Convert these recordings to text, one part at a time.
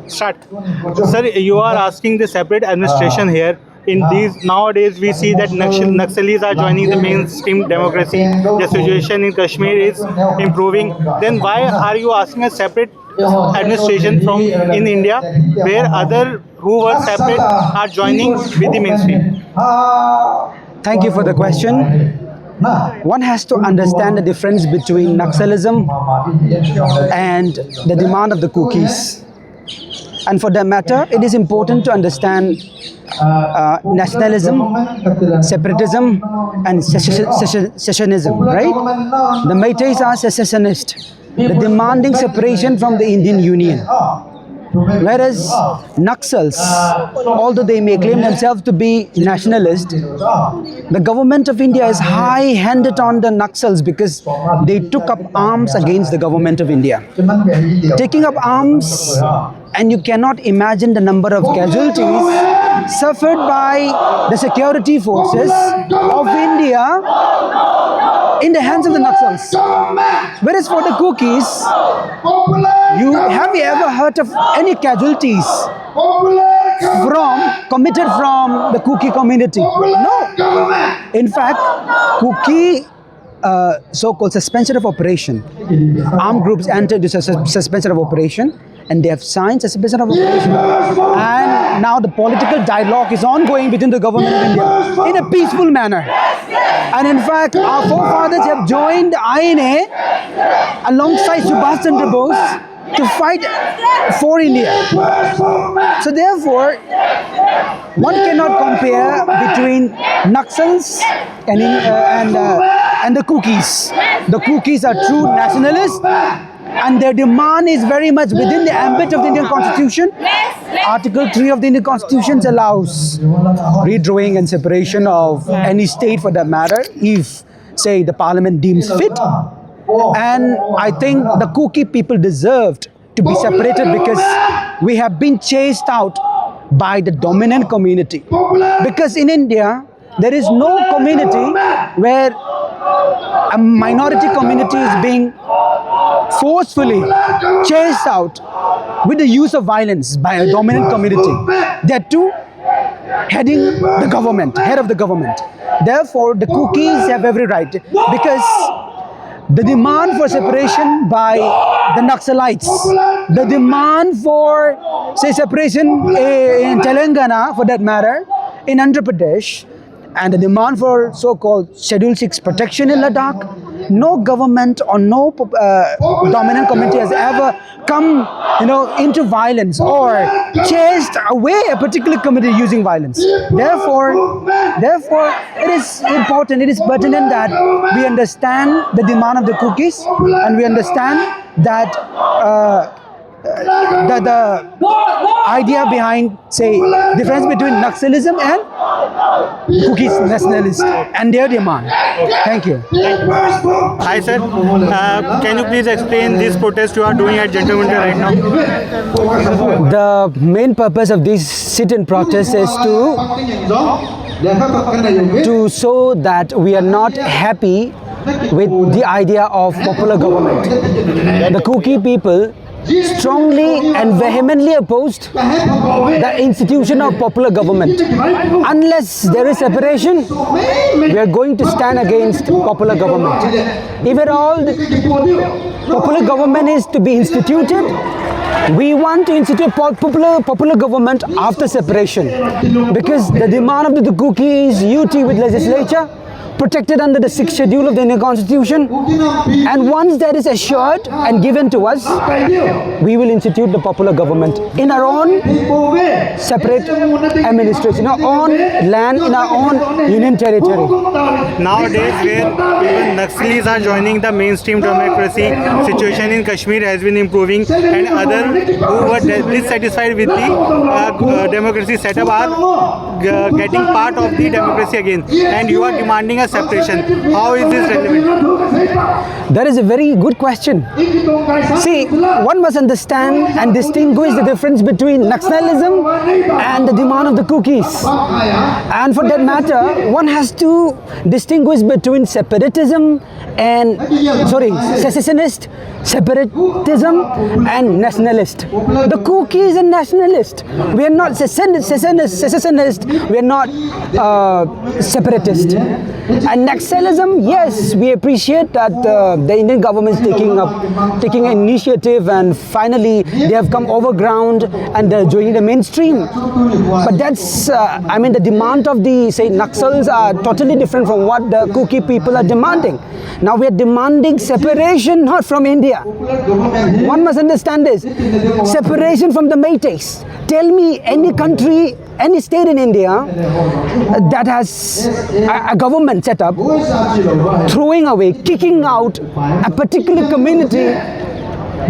Start. Sir, you are asking the separate administration here. In these nowadays, we see that Naxalis are joining the mainstream democracy. The situation in Kashmir is improving. Then why are you asking a separate administration from in India, where other who were separate are joining with the mainstream? Thank you for the question. One has to understand the difference between Naxalism and the demand of the Kukis. And for that matter, it is important to understand nationalism, separatism, and secessionism, right? The Meiteis are secessionist, the demanding separation from the Indian Union. Whereas Naxals, although they may claim themselves to be nationalist, the government of India is high-handed on the Naxals because they took up arms against the government of India. Taking up arms, and you cannot imagine the number of casualties suffered by the security forces of India in the hands of the Naxals. Whereas for the Kukis, have you ever heard of any casualties committed from the Kuki community? No. In fact, Kuki so-called suspension of operation, armed groups entered the suspension of operation, and they have signed suspension of operation. And now the political dialogue is ongoing between the government of India in a peaceful manner. And in fact, our forefathers have joined INA alongside Subhash Chandra Bose to fight for India. So therefore, one cannot compare between Naxals and the Kukis. The Kukis are true nationalists, and their demand is very much within the ambit of the Indian Constitution. Article 3 of the Indian Constitution allows redrawing and separation of any state for that matter if, say, the parliament deems fit. And I think the Kuki people deserved to be separated because we have been chased out by the dominant community. Because in India, there is no community where a minority community is being forcefully chased out with the use of violence by a dominant community. That too heading the government, head of the government. Therefore, the Kukis have every right, because the demand for separation by the Naxalites, the demand for, say, separation in Telangana, for that matter, in Andhra Pradesh, and the demand for so-called Schedule 6 protection in Ladakh, no government or no dominant community has ever come, into violence or chased away a particular community using violence. Therefore, it is important, it is pertinent that we understand the demand of the Kukis, and we understand that the idea behind, say, difference between Naxalism and Kukis nationalists and their demand. Thank you. Hi sir, can you please explain this protest you are doing at Jantar right now? The main purpose of this sit-in protest is to show that we are not happy with the idea of popular government. The Kuki people strongly and vehemently opposed the institution of popular government. Unless there is separation, we are going to stand against popular government. If at all popular government is to be instituted, we want to institute popular government after separation, because the demand of the Kuki is unity with legislature, protected under the 6th schedule of the Indian Constitution, and once that is assured and given to us, we will institute the popular government in our own separate administration, in our own land, in our own union territory. Nowadays, where even Naxalis are joining the mainstream democracy, situation in Kashmir has been improving, and others who were dissatisfied with the democracy setup are getting part of the democracy again, and you are demanding a a separation. How is this relevant? That is a very good question. See, one must understand and distinguish the difference between nationalism and the demand of the Kukis. And for that matter, one has to distinguish between separatism and, secessionist, separatism and nationalist. The Kuki is a nationalist. We are not secessionist, we are not separatist. And nationalism, yes, we appreciate that the Indian government is taking an initiative, and finally they have come over ground and they're joining the mainstream. But that's, the demand of the, Naxals are totally different from what the Kuki people are demanding. Now we are demanding separation, not from India. One must understand this. Separation from the Maytays. Tell me any country, any state in India that has a government set up, throwing away, kicking out a particular community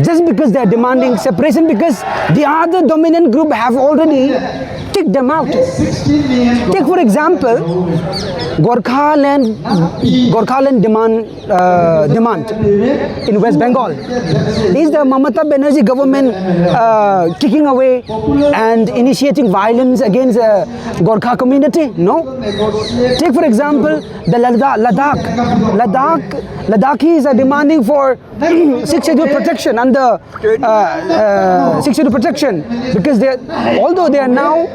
just because they are demanding separation, because the other dominant group have already kicked them out. Take for example, Gorkha land demand in West Bengal. Is the Mamata Banerjee government kicking away and initiating violence against the Gorkha community? No. Take for example the Ladakhis are demanding for 6th schedule protection under 6th schedule protection, because although they are now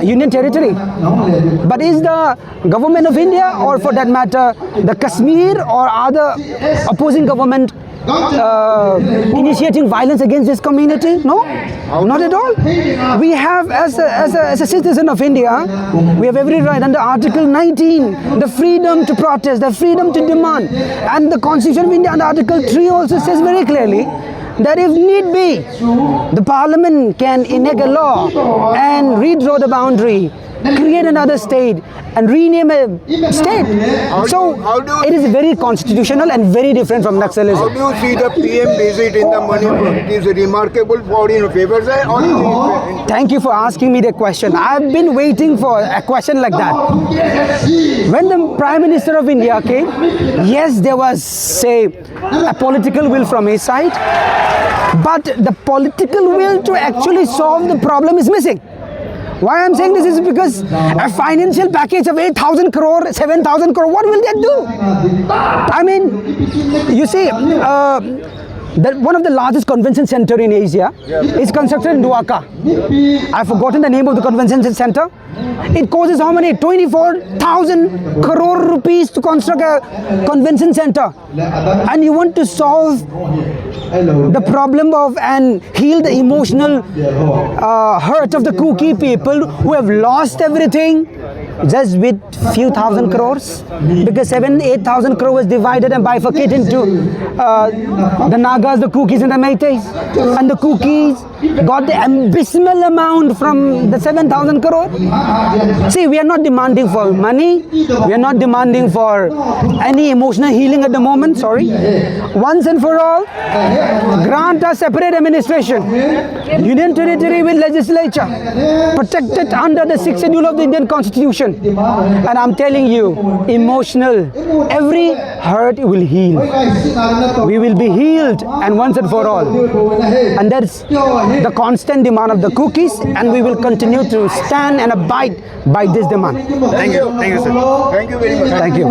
Union territory. But is the government of India, or for that matter the Kashmir or other opposing government initiating violence against this community? No, not at all. We have, as a citizen of India, we have every right under Article 19, the freedom to protest, the freedom to demand. And the Constitution of India under Article 3 also says very clearly that if need be, the Parliament can enact a law and redraw the boundary, create another state and rename a state. It is very constitutional and very different from Naxalism. How do you see the PM visit in the Manipur? It is remarkable for in favor or Thank you for asking me the question. I've been waiting for a question like that. When the Prime Minister of India came, yes, there was, a political will from his side, but the political will to actually solve the problem is missing. Why I'm saying this is because a financial package of 8,000 crore, 7,000 crore, what will that do? You see, one of the largest convention center in Asia is constructed in Dhaka. I've forgotten the name of the convention center. It costs how many? 24,000 crore rupees to construct a convention center. And you want to solve the problem of and heal the emotional hurt of the Kuki people who have lost everything just with few thousand crores, because 8,000 crore was divided and bifurcated into the Nagas, the Kukis and the Maytays, and the Kukis got the abysmal amount from the 7,000 crore. See, we are not demanding for money, we are not demanding for any emotional healing at the moment, Once and for all, grant a separate administration, Union territory with legislature, protected under the 6th schedule of the Indian Constitution. And I'm telling you, emotional, every hurt will heal. We will be healed, and once and for all. And that's the constant demand of the Kukis, and we will continue to stand and abide by this demand. Thank you, sir. Thank you very much. Thank you.